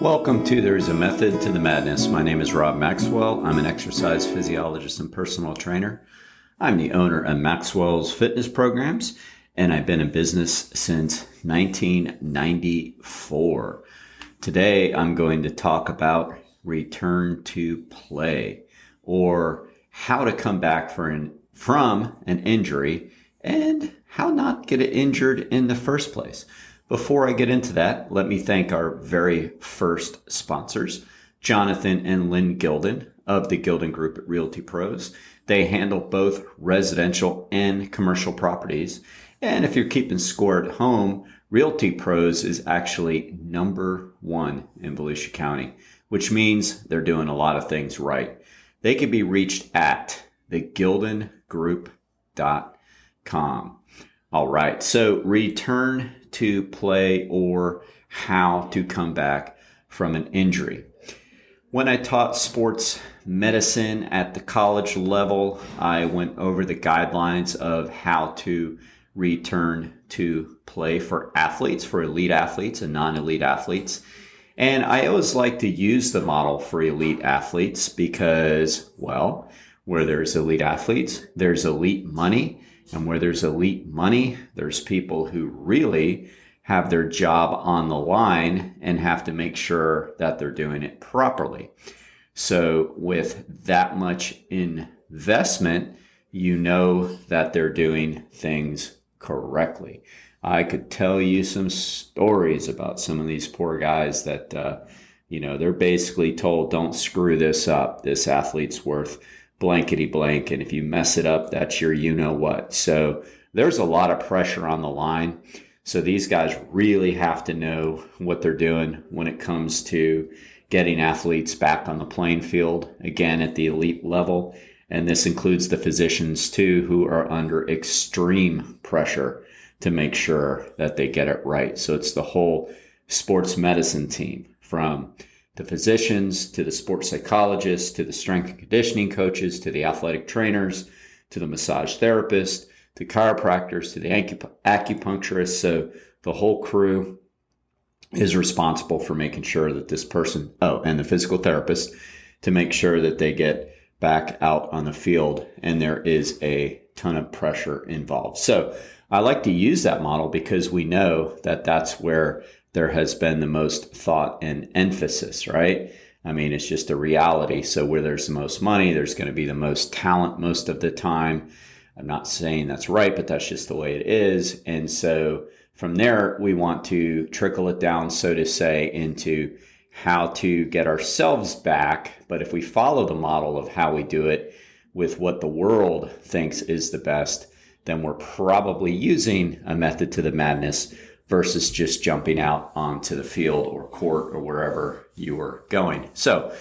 Welcome to There's a Method to the Madness. My name is Rob Maxwell. I'm an exercise physiologist and personal trainer. I'm the owner of Maxwell's Fitness Programs, and I've been in business since 1994. Today, I'm going to talk about return to play, or how to come back from an injury and how not get injured in the first place. Before I get into that, let me thank our very first sponsors, Jonathan and Lynn Gilden of the Gilden Group at Realty Pros. They handle both residential and commercial properties. And if you're keeping score at home, Realty Pros is actually number one in Volusia County, which means they're doing a lot of things right. They can be reached at thegildengroup.com. All right, so return to play, or how to come back from an injury. When I taught sports medicine at the college level, I went over the guidelines of how to return to play for athletes, for elite athletes and non-elite athletes. And I always like to use the model for elite athletes because, well, where there's elite athletes, there's elite money. And where there's elite money, there's people who really have their job on the line and have to make sure that they're doing it properly. So with that much investment, you know that they're doing things correctly. I could tell you some stories about some of these poor guys that, they're basically told, don't screw this up. This athlete's worth blankety blank, and if you mess it up, that's your you-know-what. So there's a lot of pressure on the line. So these guys really have to know what they're doing when it comes to getting athletes back on the playing field, again, at the elite level. And this includes the physicians, too, who are under extreme pressure to make sure that they get it right. So it's the whole sports medicine team, from the physicians, to the sports psychologists, to the strength and conditioning coaches, to the athletic trainers, to the massage therapists, to chiropractors, to the acupuncturists. So the whole crew is responsible for making sure that this person, and the physical therapist, to make sure that they get back out on the field. And there is a ton of pressure involved. So I like to use that model because we know that that's where there has been the most thought and emphasis, right? I mean, it's just a reality. So where there's the most money, there's going to be the most talent most of the time. I'm not saying that's right, but that's just the way it is. And so from there, we want to trickle it down, so to say, into how to get ourselves back. But if we follow the model of how we do it with what the world thinks is the best, then we're probably using a method to the madness versus just jumping out onto the field or court or wherever you are going. So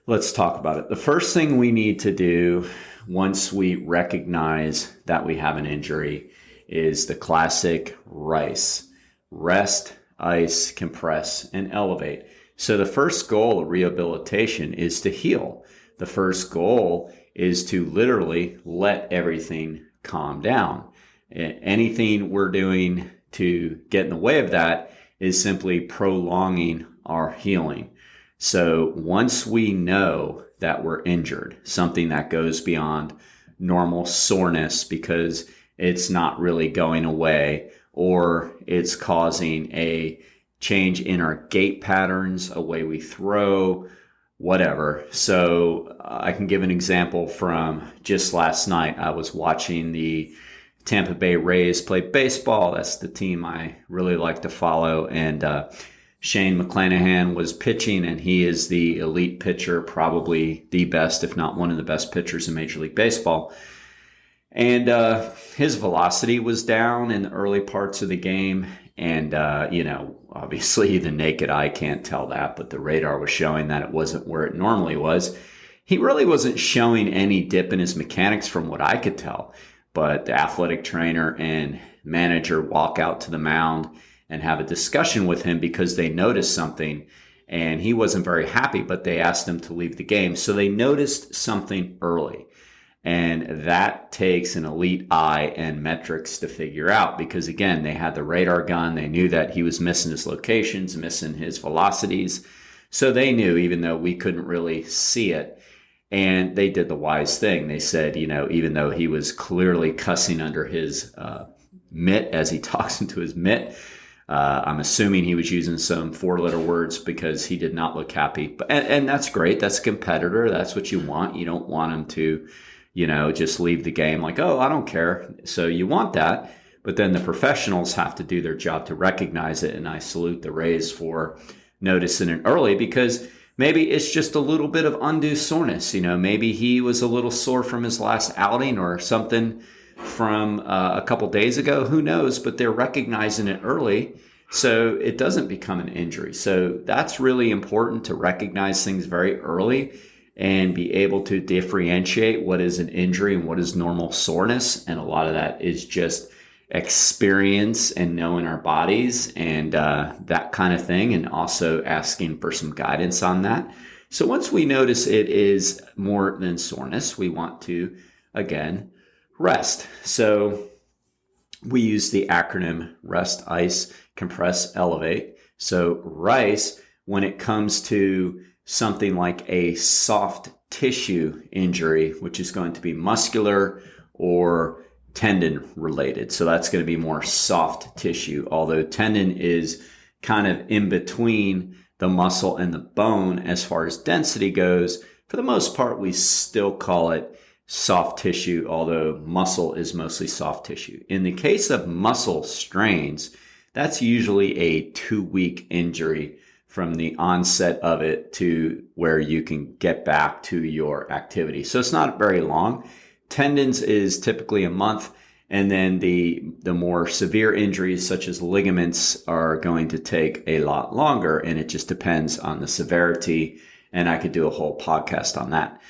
let's talk about it. The first thing we need to do once we recognize that we have an injury is the classic RICE: rest, ice, compress, and elevate. So the first goal of rehabilitation is to heal. The first goal is to literally let everything calm down. Anything we're doing to get in the way of that is simply prolonging our healing. So once we know that we're injured, something that goes beyond normal soreness because it's not really going away, or it's causing a change in our gait patterns, a way we throw, whatever. So I can give an example from just last night. I was watching the Tampa Bay Rays play baseball. That's the team I really like to follow. And Shane McClanahan was pitching, and he is the elite pitcher, probably the best, if not one of the best pitchers in Major League Baseball. And his velocity was down in the early parts of the game. And, obviously the naked eye can't tell that, but the radar was showing that it wasn't where it normally was. He really wasn't showing any dip in his mechanics from what I could tell. But the athletic trainer and manager walk out to the mound and have a discussion with him because they noticed something, and he wasn't very happy, but they asked him to leave the game. So they noticed something early. And that takes an elite eye and metrics to figure out because, again, they had the radar gun. They knew that he was missing his locations, missing his velocities. So they knew, even though we couldn't really see it. And they did the wise thing. They said, even though he was clearly cussing under his mitt as he talks into his mitt, I'm assuming he was using some 4-letter words because he did not look happy. And that's great. That's a competitor. That's what you want. You don't want him to just leave the game like, oh, I don't care. So you want that. But then the professionals have to do their job to recognize it. And I salute the Rays for noticing it early because maybe it's just a little bit of undue soreness. Maybe he was a little sore from his last outing or something from a couple days ago. Who knows? But they're recognizing it early so it doesn't become an injury. So that's really important to recognize things very early and be able to differentiate what is an injury and what is normal soreness. And a lot of that is just experience and knowing our bodies and that kind of thing, and also asking for some guidance on that. So once we notice it is more than soreness, we want to, again, rest. So we use the acronym REST, ICE, Compress, Elevate. So RICE, when it comes to something like a soft tissue injury, which is going to be muscular or tendon related. So that's going to be more soft tissue, although tendon is kind of in between the muscle and the bone as far as density goes. For the most part, we still call it soft tissue, although muscle is mostly soft tissue. In the case of muscle strains, that's usually a 2-week injury from the onset of it to where you can get back to your activity. So it's not very long. Tendons is typically a month, and then the more severe injuries such as ligaments are going to take a lot longer, and it just depends on the severity, and I could do a whole podcast on that.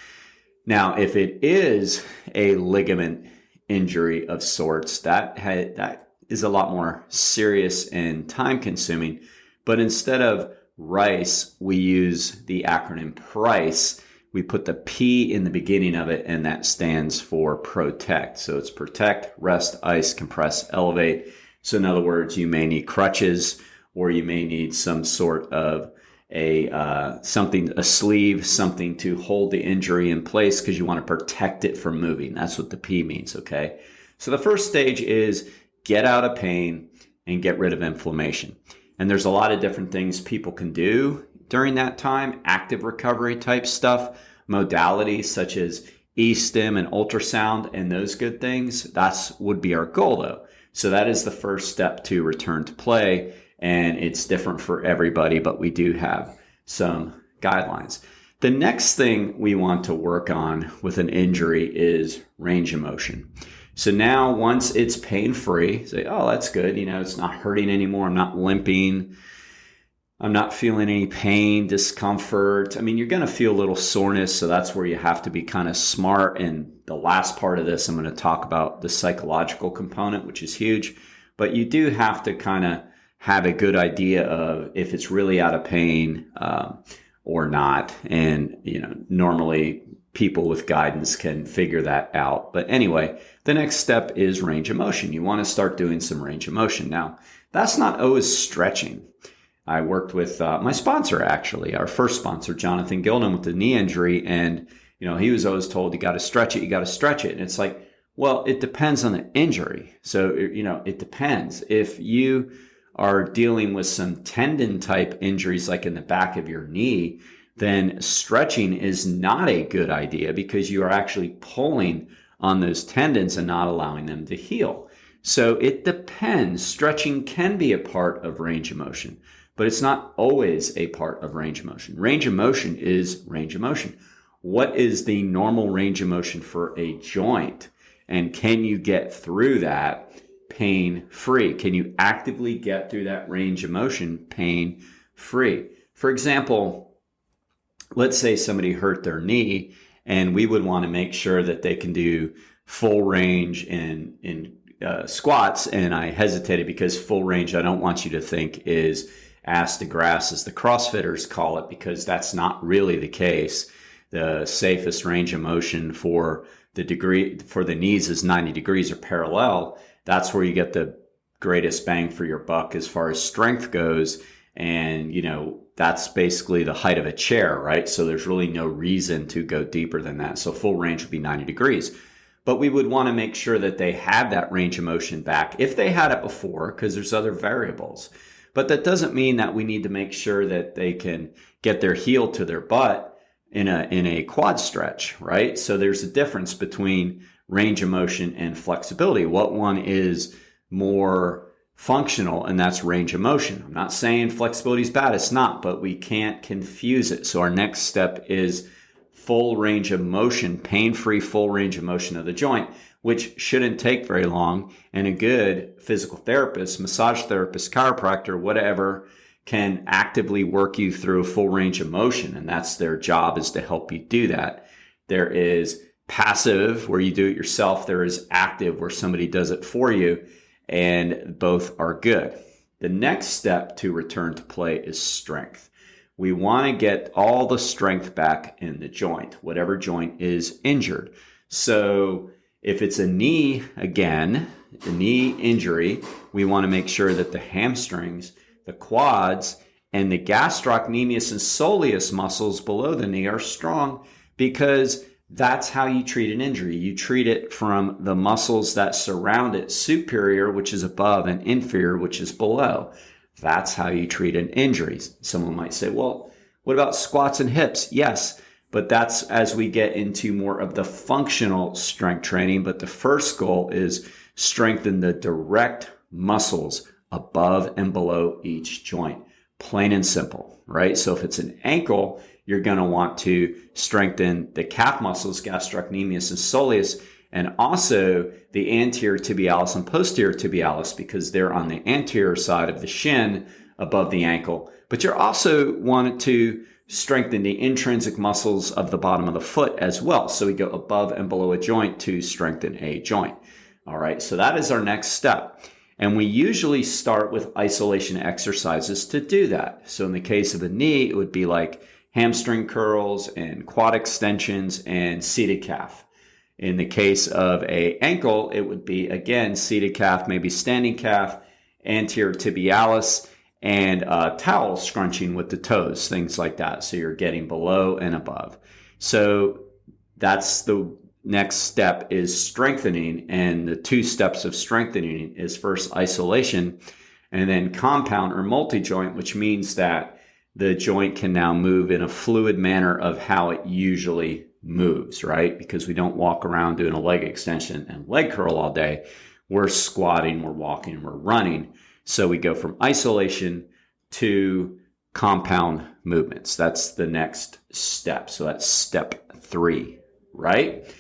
Now, if it is a ligament injury of sorts, that is a lot more serious and time consuming, but instead of RICE, we use the acronym PRICE. We put the P in the beginning of it, and that stands for protect. So it's protect, rest, ice, compress, elevate. So in other words, you may need crutches, or you may need some sort of a sleeve, something to hold the injury in place because you want to protect it from moving. That's what the P means, okay? So the first stage is get out of pain and get rid of inflammation. And there's a lot of different things people can do during that time, active recovery type stuff, modalities such as e-stim and ultrasound and those good things. That's would be our goal though. So that is the first step to return to play, and it's different for everybody, but we do have some guidelines. The next thing we want to work on with an injury is range of motion. So now once it's pain-free, say, oh, that's good. It's not hurting anymore. I'm not limping. I'm not feeling any pain, discomfort. You're going to feel a little soreness. So that's where you have to be kind of smart. And the last part of this, I'm going to talk about the psychological component, which is huge. But you do have to kind of have a good idea of if it's really out of pain or not. And, normally people with guidance can figure that out. But anyway, the next step is range of motion. You want to start doing some range of motion. Now, that's not always stretching. I worked with my sponsor, actually, our first sponsor, Jonathan Gilden, with the knee injury. And, he was always told, you got to stretch it, you got to stretch it. And it's like, well, it depends on the injury. So, it depends. If you are dealing with some tendon type injuries, like in the back of your knee, then stretching is not a good idea because you are actually pulling on those tendons and not allowing them to heal. So it depends. Stretching can be a part of range of motion, but it's not always a part of range of motion. Range of motion is range of motion. What is the normal range of motion for a joint? And can you get through that pain-free? Can you actively get through that range of motion pain-free? For example, let's say somebody hurt their knee, and we would want to make sure that they can do full range in squats. And I hesitated because full range, I don't want you to think is ass to grass, as the CrossFitters call it, because that's not really the case. The safest range of motion for the degree for the knees is 90 degrees or parallel, that's where you get the greatest bang for your buck as far as strength goes. And, that's basically the height of a chair, right? So there's really no reason to go deeper than that. So full range would be 90 degrees. But we would want to make sure that they have that range of motion back if they had it before, because there's other variables. But that doesn't mean that we need to make sure that they can get their heel to their butt in a quad stretch, right? So there's a difference between range of motion and flexibility. What one is more functional, and that's range of motion. I'm not saying flexibility is bad, it's not, but we can't confuse it. So our next step is full range of motion, pain-free full range of motion of the joint, which shouldn't take very long. And a good physical therapist, massage therapist, chiropractor, whatever, can actively work you through a full range of motion. And that's their job, is to help you do that. There is passive, where you do it yourself. There is active, where somebody does it for you. And both are good. The next step to return to play is strength. We want to get all the strength back in the joint, whatever joint is injured. So if it's a knee, again, the knee injury, we want to make sure that the hamstrings, the quads, and the gastrocnemius and soleus muscles below the knee are strong, because that's how you treat an injury. You treat it from the muscles that surround it, superior, which is above, and inferior, which is below. That's how you treat an injury. Someone might say, well, what about squats and hips? Yes, but that's as we get into more of the functional strength training. But the first goal is strengthen the direct muscles above and below each joint. Plain and simple, right? So if it's an ankle, you're going to want to strengthen the calf muscles, gastrocnemius and soleus, and also the anterior tibialis and posterior tibialis, because they're on the anterior side of the shin above the ankle. But you're also wanted to strengthen the intrinsic muscles of the bottom of the foot as well. So we go above and below a joint to strengthen a joint. All right, so that is our next step. And we usually start with isolation exercises to do that. So in the case of a knee, it would be like hamstring curls and quad extensions and seated calf. In the case of a ankle, it would be, again, seated calf, maybe standing calf, anterior tibialis, and towel scrunching with the toes, things like that. So you're getting below and above. So that's the next step, is strengthening. And the two steps of strengthening is first isolation, and then compound or multi-joint, which means that the joint can now move in a fluid manner of how it usually moves, right? Because we don't walk around doing a leg extension and leg curl all day. We're squatting, we're walking, we're running. So we go from isolation to compound movements. That's the next step. So that's step 3, right?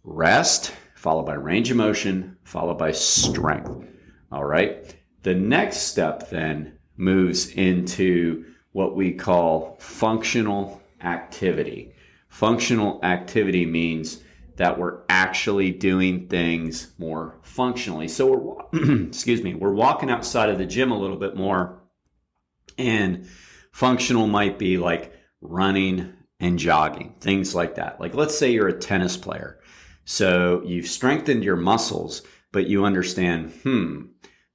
Rest, followed by range of motion, followed by strength. All right. The next step then moves into what we call functional activity. Functional activity means that we're actually doing things more functionally. So we're walking outside of the gym a little bit more, and functional might be like running and jogging, things like that. Like, let's say you're a tennis player. So you've strengthened your muscles, but you understand,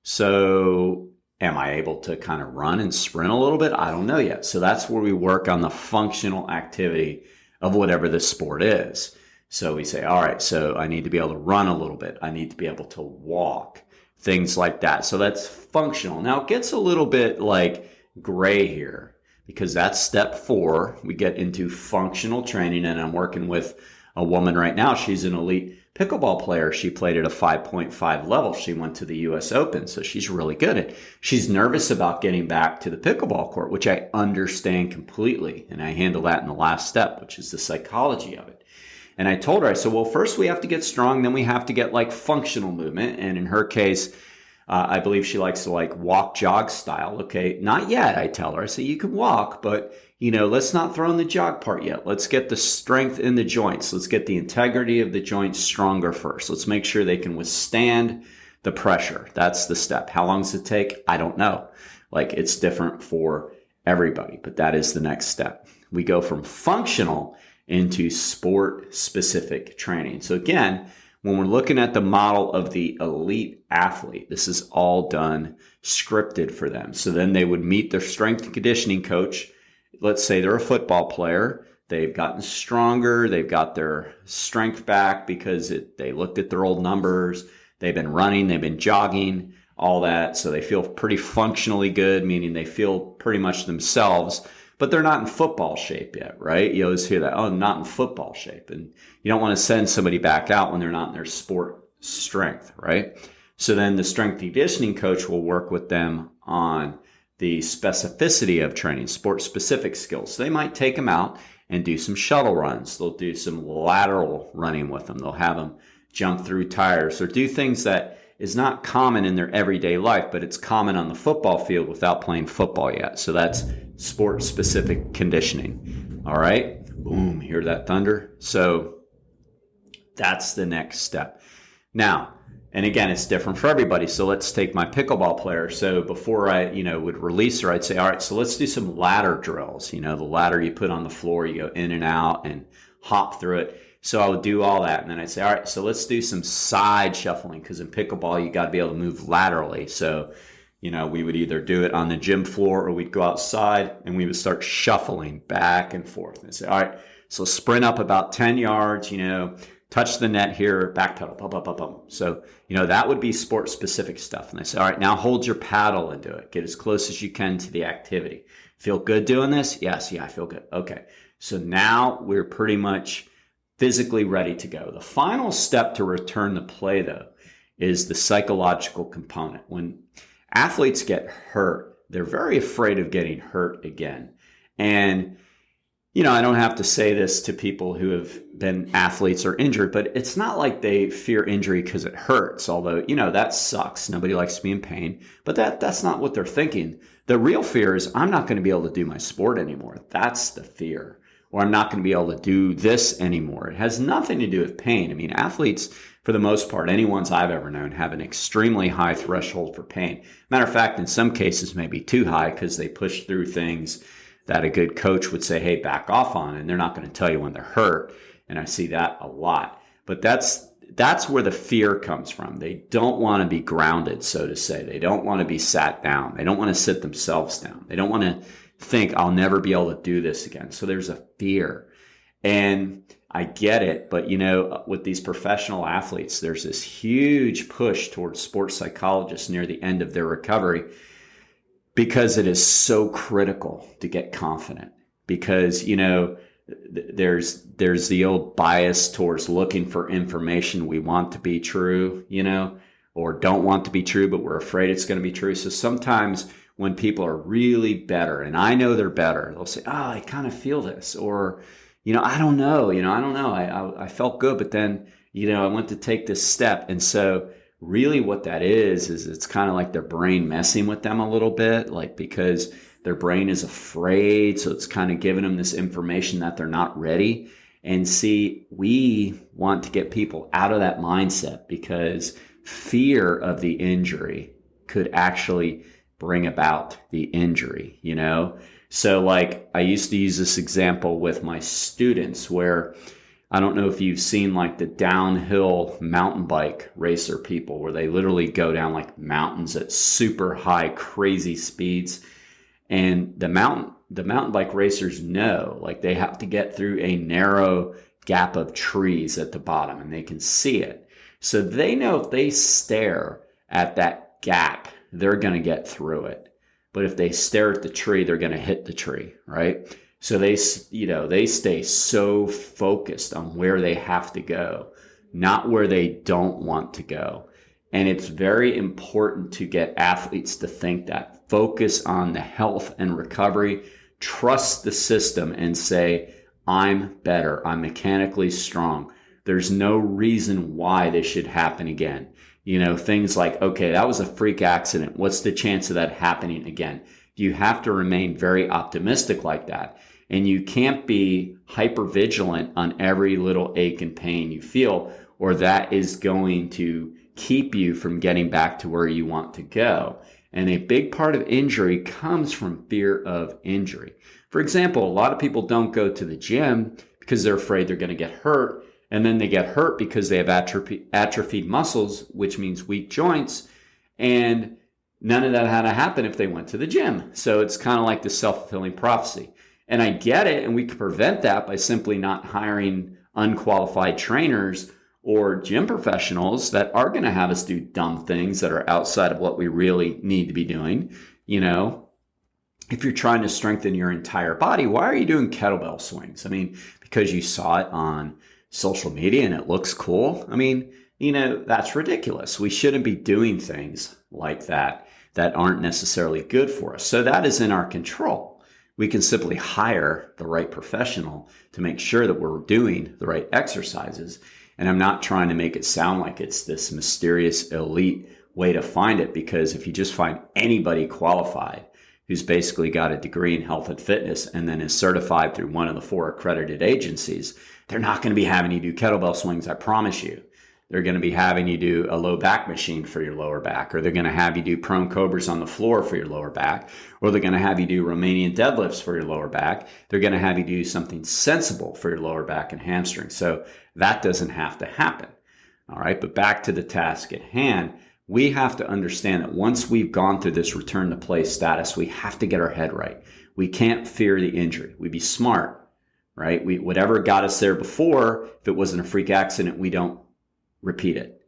so am I able to kind of run and sprint a little bit? I don't know yet. So that's where we work on the functional activity of whatever the sport is. So we say, all right, so I need to be able to run a little bit. I need to be able to walk, things like that. So that's functional. Now it gets a little bit like gray here, because that's step 4. We get into functional training, and I'm working with a woman right now. She's an elite pickleball player. She played at a 5.5 level. She went to the US Open, so she's really good at it. She's nervous about getting back to the pickleball court, which I understand completely. And I handle that in the last step, which is the psychology of it. And I told her, I said, well, first we have to get strong, then we have to get like functional movement. And in her case, I believe she likes to like walk, jog style. Okay, not yet, I tell her. I say, you can walk, but let's not throw in the jog part yet. Let's get the strength in the joints. Let's get the integrity of the joints stronger first. Let's make sure they can withstand the pressure. That's the step. How long does it take? I don't know. Like, it's different for everybody, but that is the next step. We go from functional into sport-specific training. So again, when we're looking at the model of the elite athlete, this is all done scripted for them. So then they would meet their strength and conditioning coach. Let's say they're a football player. They've gotten stronger. They've got their strength back because they looked at their old numbers. They've been running. They've been jogging, all that. So they feel pretty functionally good, meaning they feel pretty much themselves, but they're not in football shape yet, right? You always hear that, oh, not in football shape. And you don't want to send somebody back out when they're not in their sport strength, right? So then the strength and conditioning coach will work with them on the specificity of training, sport-specific skills. So they might take them out and do some shuttle runs. They'll do some lateral running with them. They'll have them jump through tires or do things that is not common in their everyday life, but it's common on the football field without playing football yet. So that's sport-specific conditioning. All right, boom, hear that thunder? So that's the next step. Now, and again, it's different for everybody. So let's take my pickleball player. So before I, would release her, I'd say, all right, so let's do some ladder drills. The ladder you put on the floor, you go in and out and hop through it. So I would do all that. And then I'd say, all right, so let's do some side shuffling, because in pickleball, you got to be able to move laterally. So, we would either do it on the gym floor or we'd go outside and we would start shuffling back and forth. And say, all right, so sprint up about 10 yards, touch the net here, back pedal, bum, bum, bum, bum. So, that would be sport specific stuff. And they say, all right, now hold your paddle and do it. Get as close as you can to the activity. Feel good doing this? Yes. Yeah, I feel good. Okay. So now we're pretty much physically ready to go. The final step to return to play, though, is the psychological component. When athletes get hurt, they're very afraid of getting hurt again. And, I don't have to say this to people who have been athletes or injured, but it's not like they fear injury because it hurts, although, that sucks. Nobody likes to be in pain, but that's not what they're thinking. The real fear is I'm not going to be able to do my sport anymore. That's the fear. Or I'm not going to be able to do this anymore. It has nothing to do with pain. I mean, athletes, for the most part, any ones I've ever known, have an extremely high threshold for pain. Matter of fact, in some cases, maybe too high because they push through things that a good coach would say, hey, back off on, and they're not going to tell you when they're hurt. And I see that a lot. But that's where the fear comes from. They don't want to be grounded, so to say. They don't want to be sat down. They don't want to sit themselves down. They don't want to think I'll never be able to do this again. So there's a fear. And I get it, but with these professional athletes, there's this huge push towards sports psychologists near the end of their recovery because it is so critical to get confident. Because, there's the old bias towards looking for information we want to be true, or don't want to be true, but we're afraid it's going to be true. So sometimes when people are really better, and I know they're better, they'll say, oh, I kind of feel this, or, I don't know, I felt good, but then, I went to take this step. And so really what that is it's kind of like their brain messing with them a little bit, like because their brain is afraid. So it's kind of giving them this information that they're not ready. And see, we want to get people out of that mindset because fear of the injury could actually bring about the injury, So like I used to use this example with my students where I don't know if you've seen like the downhill mountain bike racer people where they literally go down like mountains at super high, crazy speeds. And the mountain bike racers know like they have to get through a narrow gap of trees at the bottom and they can see it. So they know if they stare at that gap, they're going to get through it. But if they stare at the tree, they're going to hit the tree, right? So they stay so focused on where they have to go, not where they don't want to go. And it's very important to get athletes to think that. Focus on the health and recovery, trust the system and say, I'm better, I'm mechanically strong. There's no reason why this should happen again. Things like, okay, that was a freak accident. What's the chance of that happening again? You have to remain very optimistic like that. And you can't be hyper vigilant on every little ache and pain you feel, or that is going to keep you from getting back to where you want to go. And a big part of injury comes from fear of injury. For example, a lot of people don't go to the gym because they're afraid they're going to get hurt. And then they get hurt because they have atrophied muscles, which means weak joints. And none of that had to happen if they went to the gym. So it's kind of like the self-fulfilling prophecy. And I get it. And we can prevent that by simply not hiring unqualified trainers or gym professionals that are going to have us do dumb things that are outside of what we really need to be doing. You know, if you're trying to strengthen your entire body, why are you doing kettlebell swings? I mean, because you saw it on social media and it looks cool. I mean, you know, that's ridiculous. We shouldn't be doing things like that aren't necessarily good for us. So that is in our control. We can simply hire the right professional to make sure that we're doing the right exercises. And I'm not trying to make it sound like it's this mysterious elite way to find it, because if you just find anybody qualified who's basically got a degree in health and fitness and then is certified through one of the 4 accredited agencies, they're not going to be having you do kettlebell swings, I promise you. They're going to be having you do a low back machine for your lower back, or they're going to have you do prone cobras on the floor for your lower back, or they're going to have you do Romanian deadlifts for your lower back. They're going to have you do something sensible for your lower back and hamstring. So that doesn't have to happen. All right, but back to the task at hand. We have to understand that once we've gone through this return to play status, we have to get our head right. We can't fear the injury. We be smart, right? Whatever got us there before, if it wasn't a freak accident, we don't repeat it.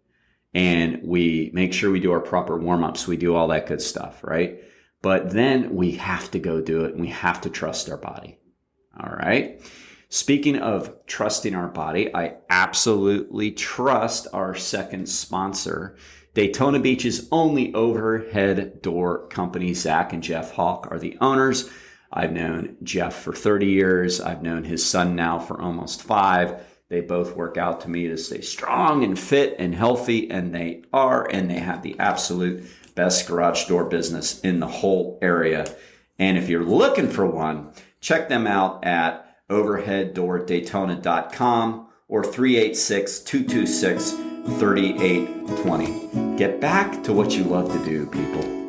And we make sure we do our proper warm-ups. We do all that good stuff, right? But then we have to go do it, and we have to trust our body. All right. Speaking of trusting our body, I absolutely trust our second sponsor, Daytona Beach's only overhead door company. Zach and Jeff Hawk are the owners. I've known Jeff for 30 years. I've known his son now for almost 5. They both work out to me to stay strong and fit and healthy, and they are, and they have the absolute best garage door business in the whole area. And if you're looking for one, check them out at overheaddoordaytona.com or 386-226-3820. Get back to what you love to do, people.